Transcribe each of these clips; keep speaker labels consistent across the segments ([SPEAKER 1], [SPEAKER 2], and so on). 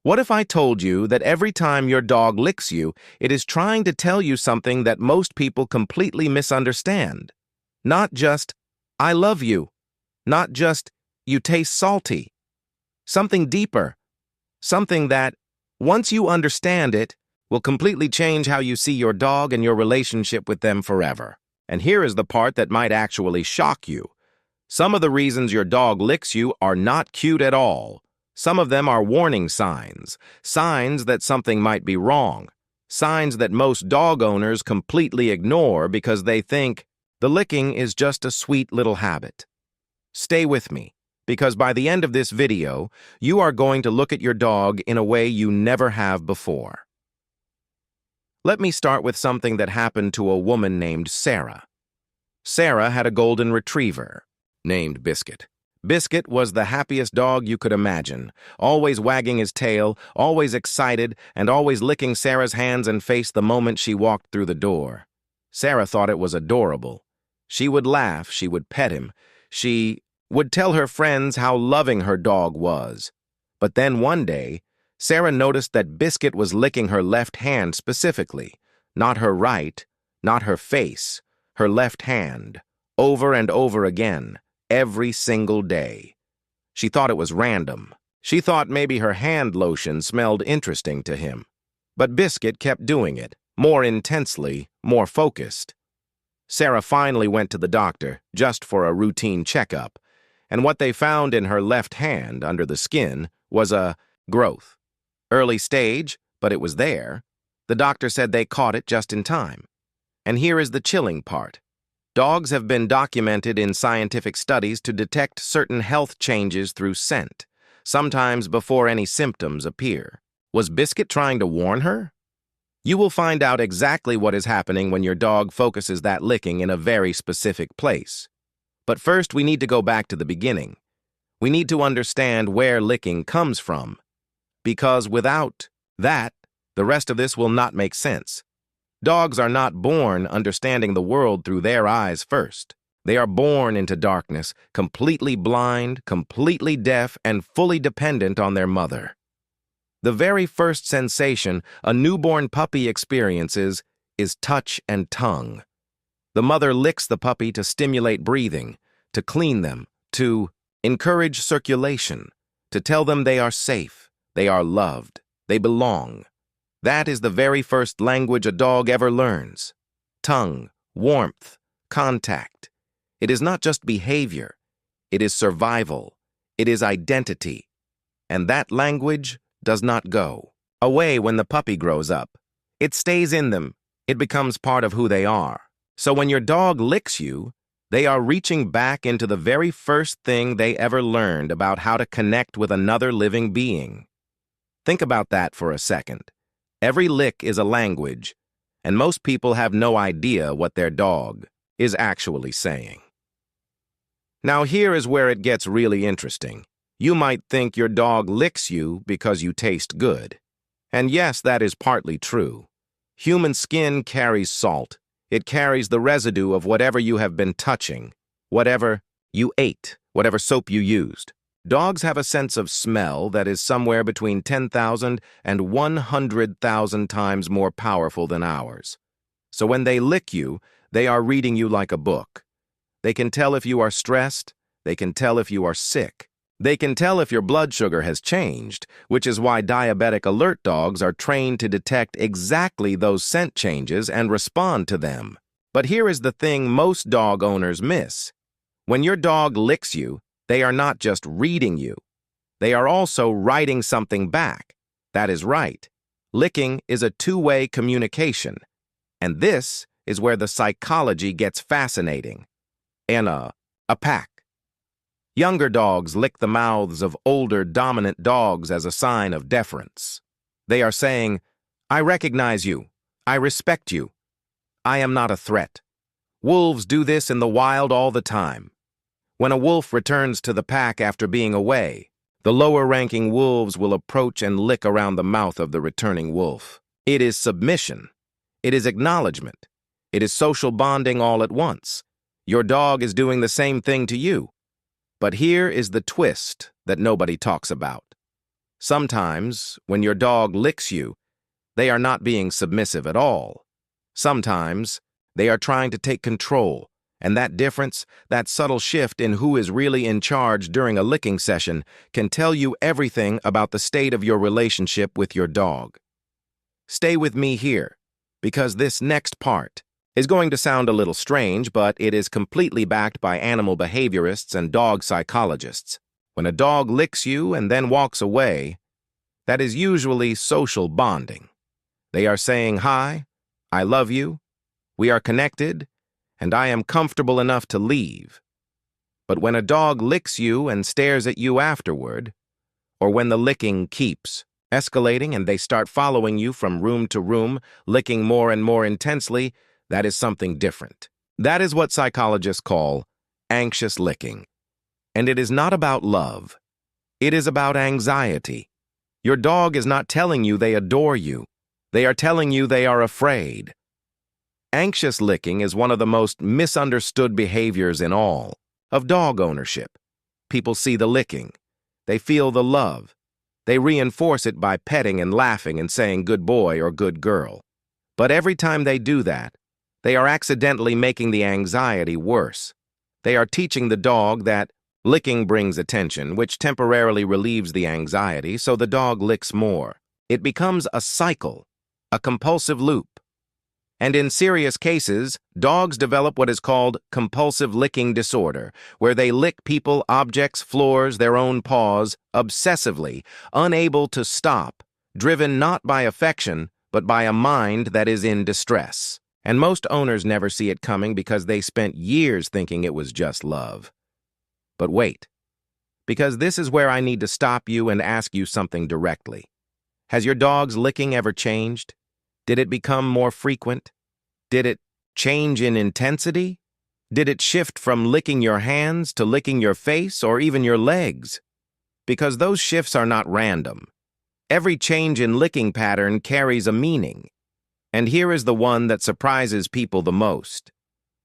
[SPEAKER 1] What if I told you that every time your dog licks you, it is trying to tell you something that most people completely misunderstand? Not just, I love you. Not just, you taste salty. Something deeper. Something that, once you understand it, will completely change how you see your dog and your relationship with them forever. And here is the part that might actually shock you. Some of the reasons your dog licks you are not cute at all. Some of them are warning signs, signs that something might be wrong, signs that most dog owners completely ignore because they think the licking is just a sweet little habit. Stay with me, because by the end of this video, you are going to look at your dog in a way you never have before. Let me start with something that happened to a woman named Sarah. Sarah had a golden retriever named Biscuit. Biscuit was the happiest dog you could imagine, always wagging his tail, always excited, and always licking Sarah's hands and face the moment she walked through the door. Sarah thought it was adorable. She would laugh, she would pet him, she would tell her friends how loving her dog was. But then one day, Sarah noticed that Biscuit was licking her left hand specifically, not her right, not her face, her left hand, over and over again, every single day. She thought it was random. She thought maybe her hand lotion smelled interesting to him. But Biscuit kept doing it, more intensely, more focused. Sarah finally went to the doctor, just for a routine checkup, and what they found in her left hand, under the skin, was a growth. Early stage, but it was there. The doctor said they caught it just in time. And here is the chilling part. Dogs have been documented in scientific studies to detect certain health changes through scent, sometimes before any symptoms appear. Was Biscuit trying to warn her? You will find out exactly what is happening when your dog focuses that licking in a very specific place. But first, we need to go back to the beginning. We need to understand where licking comes from. Because without that, the rest of this will not make sense. Dogs are not born understanding the world through their eyes first. They are born into darkness, completely blind, completely deaf, and fully dependent on their mother. The very first sensation a newborn puppy experiences is touch and tongue. The mother licks the puppy to stimulate breathing, to clean them, to encourage circulation, to tell them they are safe, they are loved, they belong. That is the very first language a dog ever learns. Tongue, warmth, contact. It is not just behavior. It is survival. It is identity. And that language does not go away when the puppy grows up. It stays in them. It becomes part of who they are. So when your dog licks you, they are reaching back into the very first thing they ever learned about how to connect with another living being. Think about that for a second. Every lick is a language, and most people have no idea what their dog is actually saying. Now here is where it gets really interesting. You might think your dog licks you because you taste good. And yes, that is partly true. Human skin carries salt. It carries the residue of whatever you have been touching, whatever you ate, whatever soap you used. Dogs have a sense of smell that is somewhere between 10,000 and 100,000 times more powerful than ours. So when they lick you, they are reading you like a book. They can tell if you are stressed. They can tell if you are sick. They can tell if your blood sugar has changed, which is why diabetic alert dogs are trained to detect exactly those scent changes and respond to them. But here is the thing most dog owners miss. When your dog licks you, they are not just reading you. They are also writing something back. That is right. Licking is a two-way communication. And this is where the psychology gets fascinating. In a pack. Younger dogs lick the mouths of older, dominant dogs as a sign of deference. They are saying, I recognize you. I respect you. I am not a threat. Wolves do this in the wild all the time. When a wolf returns to the pack after being away, the lower-ranking wolves will approach and lick around the mouth of the returning wolf. It is submission. It is acknowledgement. It is social bonding all at once. Your dog is doing the same thing to you. But here is the twist that nobody talks about. Sometimes, when your dog licks you, they are not being submissive at all. Sometimes, they are trying to take control, and that difference, that subtle shift in who is really in charge during a licking session, can tell you everything about the state of your relationship with your dog. Stay with me here, because this next part is going to sound a little strange, but it is completely backed by animal behaviorists and dog psychologists. When a dog licks you and then walks away, that is usually social bonding. They are saying, "Hi, I love you, we are connected, and I am comfortable enough to leave." But when a dog licks you and stares at you afterward, or when the licking keeps escalating and they start following you from room to room, licking more and more intensely, that is something different. That is what psychologists call anxious licking. And it is not about love. It is about anxiety. Your dog is not telling you they adore you. They are telling you they are afraid. Anxious licking is one of the most misunderstood behaviors in all of dog ownership. People see the licking. They feel the love. They reinforce it by petting and laughing and saying good boy or good girl. But every time they do that, they are accidentally making the anxiety worse. They are teaching the dog that licking brings attention, which temporarily relieves the anxiety, so the dog licks more. It becomes a cycle, a compulsive loop. And in serious cases, dogs develop what is called compulsive licking disorder, where they lick people, objects, floors, their own paws, obsessively, unable to stop, driven not by affection, but by a mind that is in distress. And most owners never see it coming because they spent years thinking it was just love. But wait, because this is where I need to stop you and ask you something directly. Has your dog's licking ever changed? Did it become more frequent? Did it change in intensity? Did it shift from licking your hands to licking your face or even your legs? Because those shifts are not random. Every change in licking pattern carries a meaning. And here is the one that surprises people the most.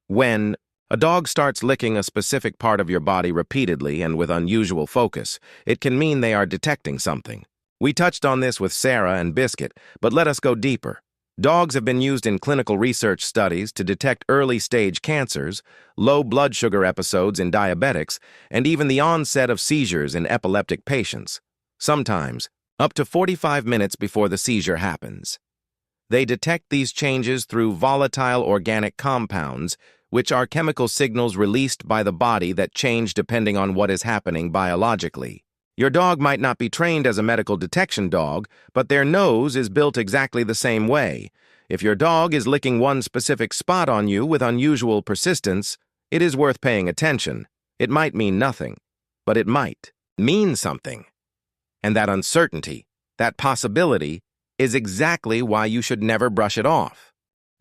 [SPEAKER 1] When a dog starts licking a specific part of your body repeatedly and with unusual focus, it can mean they are detecting something. We touched on this with Sarah and Biscuit, but let us go deeper. Dogs have been used in clinical research studies to detect early-stage cancers, low blood sugar episodes in diabetics, and even the onset of seizures in epileptic patients, sometimes up to 45 minutes before the seizure happens. They detect these changes through volatile organic compounds, which are chemical signals released by the body that change depending on what is happening biologically. Your dog might not be trained as a medical detection dog, but their nose is built exactly the same way. If your dog is licking one specific spot on you with unusual persistence, it is worth paying attention. It might mean nothing, but it might mean something. And that uncertainty, that possibility, is exactly why you should never brush it off.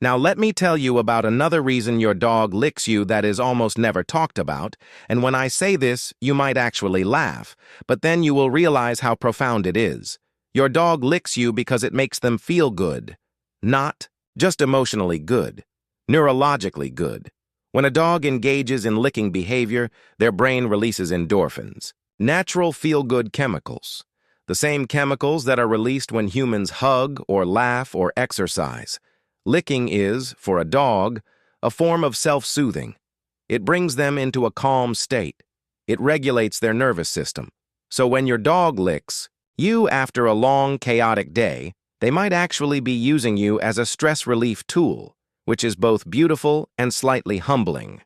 [SPEAKER 1] Now let me tell you about another reason your dog licks you that is almost never talked about, and when I say this, you might actually laugh, but then you will realize how profound it is. Your dog licks you because it makes them feel good. Not just emotionally good, neurologically good. When a dog engages in licking behavior, their brain releases endorphins, natural feel-good chemicals, the same chemicals that are released when humans hug or laugh or exercise. Licking is, for a dog, a form of self-soothing. It brings them into a calm state. It regulates their nervous system. So when your dog licks you after a long, chaotic day, they might actually be using you as a stress relief tool, which is both beautiful and slightly humbling.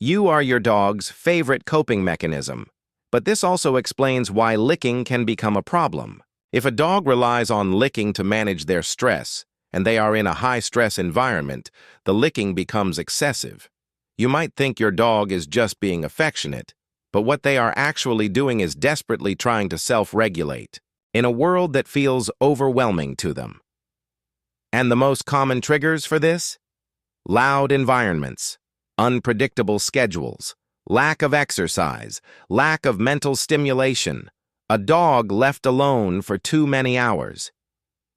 [SPEAKER 1] You are your dog's favorite coping mechanism, but this also explains why licking can become a problem. If a dog relies on licking to manage their stress, and they are in a high-stress environment, the licking becomes excessive. You might think your dog is just being affectionate, but what they are actually doing is desperately trying to self-regulate in a world that feels overwhelming to them. And the most common triggers for this? Loud environments, unpredictable schedules, lack of exercise, lack of mental stimulation, a dog left alone for too many hours.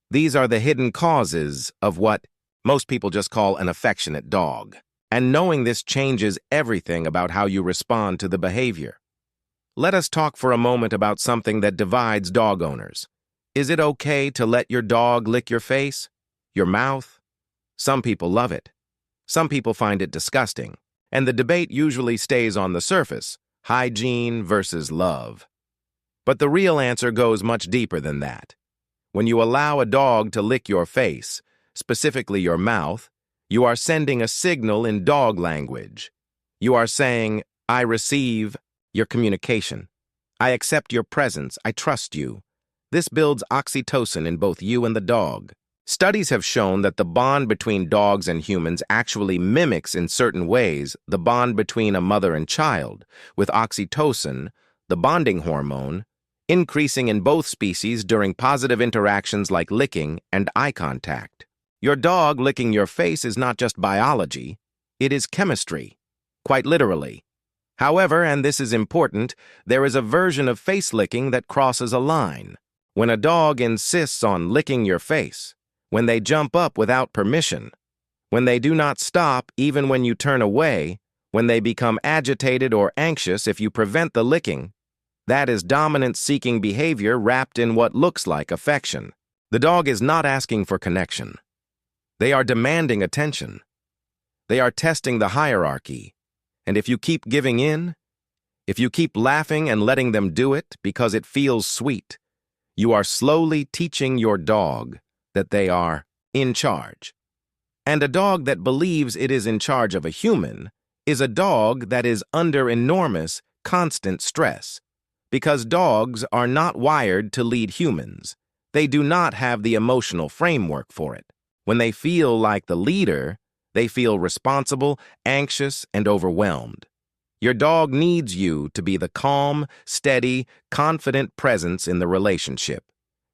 [SPEAKER 1] These are the hidden causes of what most people just call an affectionate dog. And knowing this changes everything about how you respond to the behavior. Let us talk for a moment about something that divides dog owners: Is it okay to let your dog lick your face? Your mouth? Some people love it. Some people find it disgusting. And the debate usually stays on the surface, hygiene versus love. But the real answer goes much deeper than that. When you allow a dog to lick your face, specifically your mouth, you are sending a signal in dog language. You are saying, I receive your communication. I accept your presence. I trust you. This builds oxytocin in both you and the dog. Studies have shown that the bond between dogs and humans actually mimics in certain ways the bond between a mother and child, with oxytocin, the bonding hormone, increasing in both species during positive interactions like licking and eye contact. Your dog licking your face is not just biology, it is chemistry, quite literally. However, and this is important, there is a version of face licking that crosses a line. When a dog insists on licking your face, when they jump up without permission, when they do not stop even when you turn away, when they become agitated or anxious if you prevent the licking, that is dominance-seeking behavior wrapped in what looks like affection. The dog is not asking for connection. They are demanding attention. They are testing the hierarchy. And if you keep giving in, if you keep laughing and letting them do it because it feels sweet, you are slowly teaching your dog that they are in charge. And a dog that believes it is in charge of a human is a dog that is under enormous, constant stress, because dogs are not wired to lead humans. They do not have the emotional framework for it. When they feel like the leader, they feel responsible, anxious, and overwhelmed. Your dog needs you to be the calm, steady, confident presence in the relationship.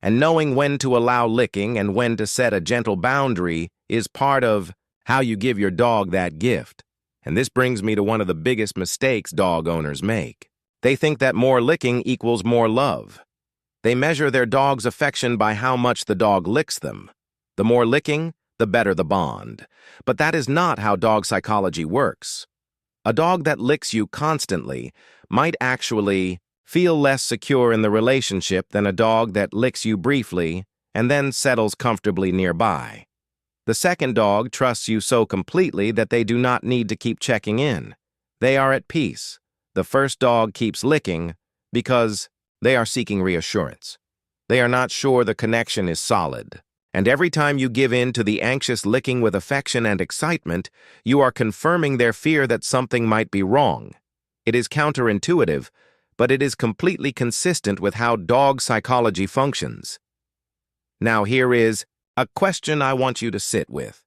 [SPEAKER 1] And knowing when to allow licking and when to set a gentle boundary is part of how you give your dog that gift. And this brings me to one of the biggest mistakes dog owners make. They think that more licking equals more love. They measure their dog's affection by how much the dog licks them. The more licking, the better the bond. But that is not how dog psychology works. A dog that licks you constantly might actually feel less secure in the relationship than a dog that licks you briefly and then settles comfortably nearby. The second dog trusts you so completely that they do not need to keep checking in. They are at peace. The first dog keeps licking because they are seeking reassurance. They are not sure the connection is solid. And every time you give in to the anxious licking with affection and excitement, you are confirming their fear that something might be wrong. It is counterintuitive, but it is completely consistent with how dog psychology functions. Now here is a question I want you to sit with.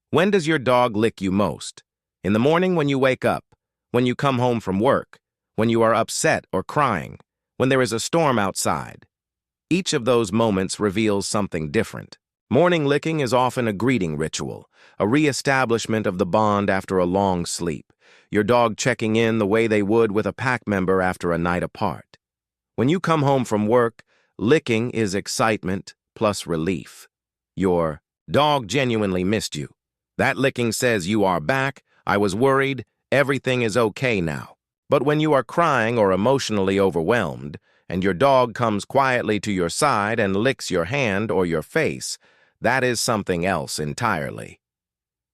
[SPEAKER 1] When does your dog lick you most? In the morning when you wake up, when you come home from work, when you are upset or crying, when there is a storm outside. Each of those moments reveals something different. Morning licking is often a greeting ritual, a re-establishment of the bond after a long sleep, your dog checking in the way they would with a pack member after a night apart. When you come home from work, licking is excitement plus relief. Your dog genuinely missed you. That licking says you are back, I was worried, everything is okay now. But when you are crying or emotionally overwhelmed, and your dog comes quietly to your side and licks your hand or your face, that is something else entirely.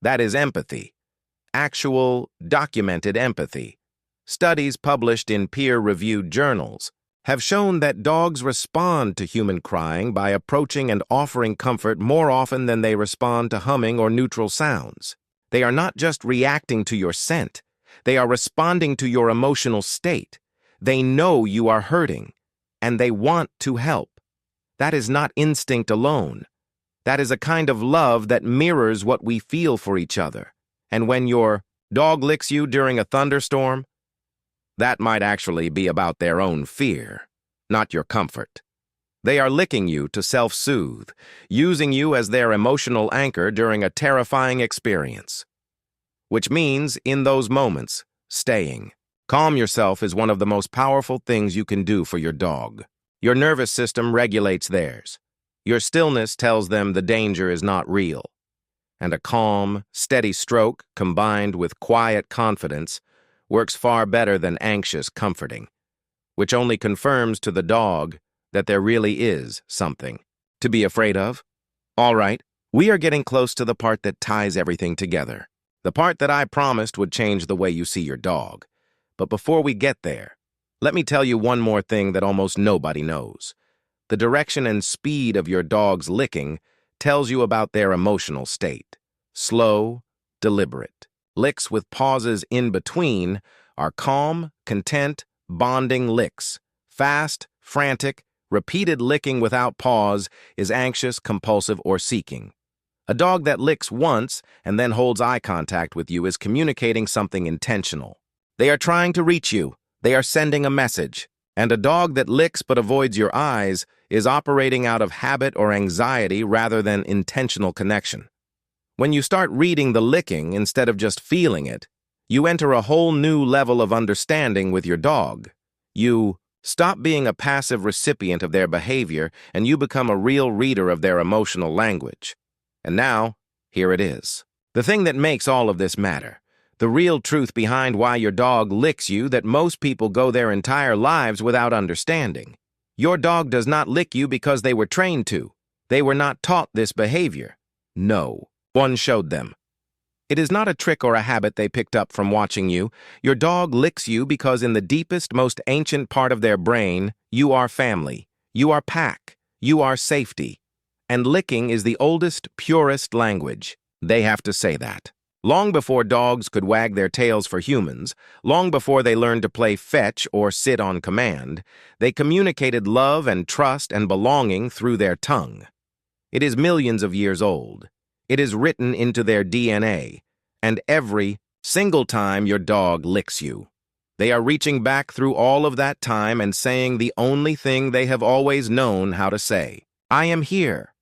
[SPEAKER 1] That is empathy. Actual, documented empathy. Studies published in peer-reviewed journals have shown that dogs respond to human crying by approaching and offering comfort more often than they respond to humming or neutral sounds. They are not just reacting to your scent. They are responding to your emotional state. They know you are hurting, and they want to help. That is not instinct alone. That is a kind of love that mirrors what we feel for each other. And when your dog licks you during a thunderstorm, that might actually be about their own fear, not your comfort. They are licking you to self-soothe, using you as their emotional anchor during a terrifying experience. Which means, in those moments, staying. Calm yourself is one of the most powerful things you can do for your dog. Your nervous system regulates theirs. Your stillness tells them the danger is not real. And a calm, steady stroke, combined with quiet confidence, works far better than anxious comforting, which only confirms to the dog that there really is something to be afraid of? All right, we are getting close to the part that ties everything together. The part that I promised would change the way you see your dog. But before we get there, let me tell you one more thing that almost nobody knows. The direction and speed of your dog's licking tells you about their emotional state. Slow, deliberate. Licks with pauses in between are calm, content, bonding licks. Fast, frantic, repeated licking without pause is anxious, compulsive, or seeking. A dog that licks once and then holds eye contact with you is communicating something intentional. They are trying to reach you. They are sending a message. And a dog that licks but avoids your eyes is operating out of habit or anxiety rather than intentional connection. When you start reading the licking instead of just feeling it, you enter a whole new level of understanding with your dog. You stop being a passive recipient of their behavior and you become a real reader of their emotional language. And now, here it is. The thing that makes all of this matter. The real truth behind why your dog licks you that most people go their entire lives without understanding. Your dog does not lick you because they were trained to. They were not taught this behavior. No, one showed them. It is not a trick or a habit they picked up from watching you. Your dog licks you because in the deepest, most ancient part of their brain, you are family, you are pack, you are safety. And licking is the oldest, purest language. They have to say that. Long before dogs could wag their tails for humans, long before they learned to play fetch or sit on command, they communicated love and trust and belonging through their tongue. It is millions of years old. It is written into their DNA, and every single time your dog licks you, they are reaching back through all of that time and saying the only thing they have always known how to say. I am here.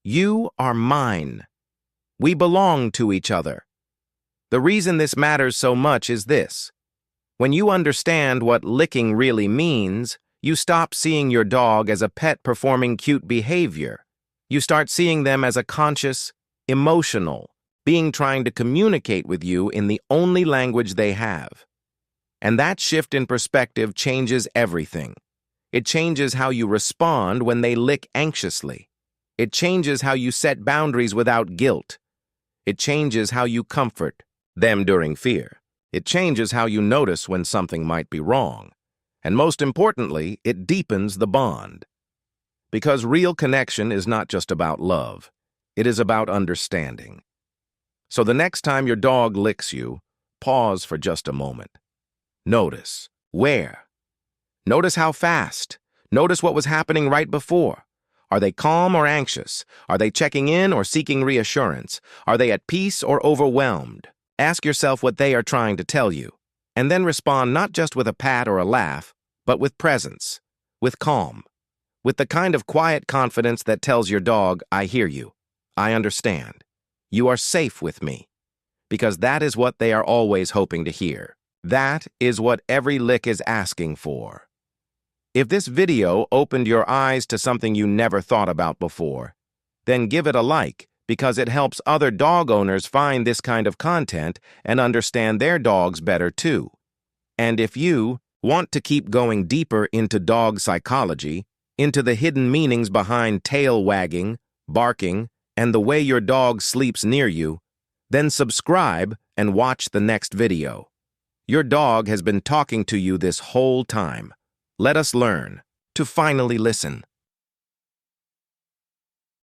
[SPEAKER 1] You are mine. We belong to each other. The reason this matters so much is this. When you understand what licking really means, you stop seeing your dog as a pet performing cute behavior. You start seeing them as a conscious, emotional being trying to communicate with you in the only language they have. And that shift in perspective changes everything. It changes how you respond when they lick anxiously. It changes how you set boundaries without guilt. It changes how you comfort them during fear. It changes how you notice when something might be wrong. And most importantly, it deepens the bond. Because real connection is not just about love. It is about understanding. So the next time your dog licks you, pause for just a moment. Notice. Where? Notice how fast. Notice what was happening right before. Are they calm or anxious? Are they checking in or seeking reassurance? Are they at peace or overwhelmed? Ask yourself what they are trying to tell you, and then respond not just with a pat or a laugh, but with presence, with calm, with the kind of quiet confidence that tells your dog, I hear you, I understand, you are safe with me, because that is what they are always hoping to hear. That is what every lick is asking for. If this video opened your eyes to something you never thought about before, then give it a like, because it helps other dog owners find this kind of content and understand their dogs better too. And if you want to keep going deeper into dog psychology, into the hidden meanings behind tail wagging, barking, and the way your dog sleeps near you, then subscribe and watch the next video. Your dog has been talking to you this whole time. Let us learn to finally listen.